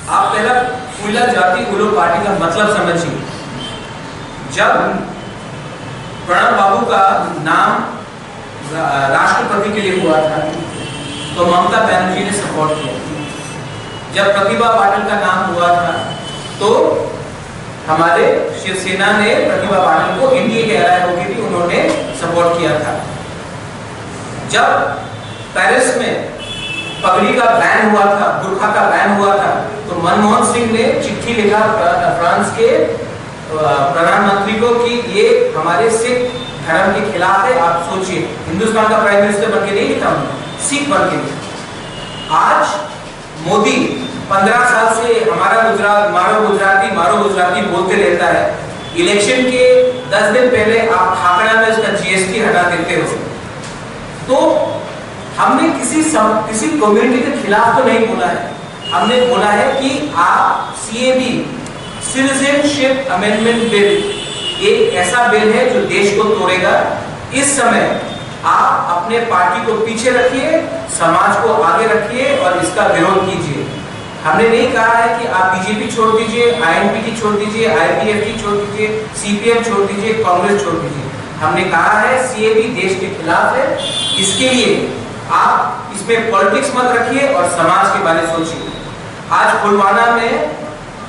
आप पहला फूला जाति उलो पार्टी का मतलब समझिए। जब प्रणब बाबू का नाम राष्ट्रपति के लिए हुआ था तो ममता बनर्जी ने सपोर्ट किया। जब प्रतिभा पाटिल का नाम हुआ था तो हमारे शिवसेना ने प्रतिभा पाटिल को एनडीए के एलाय होगी थी, उन्होंने सपोर्ट किया था। जब पेरिस में पगड़ी का बैन हुआ था, बुर्खा का बैन हुआ था, तो मनमोहन सिंह ने चिट्ठी लिखा फ्रांस के प्रधानमंत्री को कि ये हमारे सिख धर्म के खिलाफ है। आप सोचिए, हिंदुस्तान का प्राइम मिनिस्टर बन के नहीं लिखा उन्होंने, सिख बन के लिखा। आज मोदी 15 साल से हमारा गुजरात मारो गुजराती बोलते रहता है। इलेक्शन के 10 दिन पहले आप खाकड़ा में उसका जीएसटी हटा देते हो। तो हमने किसी कम्युनिटी के खिलाफ तो नहीं बोला है, हमने बोला है कि आप सीएबी सिटीजनशिप अमेंडमेंट बिल एक ऐसा बिल है जो देश को तोड़ेगा। इस समय आप अपने पार्टी को पीछे रखिए, समाज को आगे रखिए और इसका विरोध कीजिए। हमने नहीं कहा है कि आप बीजेपी छोड़ दीजिए, आईएनपीटी छोड़ दीजिए, आईपीएफटी छोड़ दीजिए, सीपीएम छोड़ दीजिए, कांग्रेस छोड़ दीजिए। हमने कहा है सीएबी देश के खिलाफ है, इसके लिए आप इसमें पॉलिटिक्स मत रखिए और समाज के बारे में सोचिए। आज पुलवामा में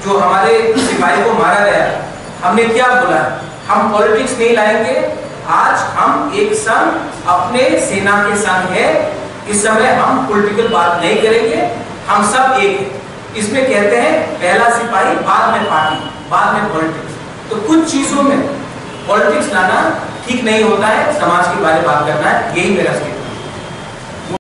जो हमारे सिपाही को मारा गया, हमने क्या बोला? हम पॉलिटिक्स नहीं लाएंगे, आज हम एक संग अपने सेना के संग है। इस समय हम पॉलिटिकल बात नहीं करेंगे, हम सब एक हैं। इसमें कहते हैं पहला सिपाही, बाद में पार्टी, बाद में पॉलिटिक्स। तो कुछ चीजों में पॉलिटिक्स लाना ठीक नहीं होता है, समाज के बारे में बात करना है। यही मेरा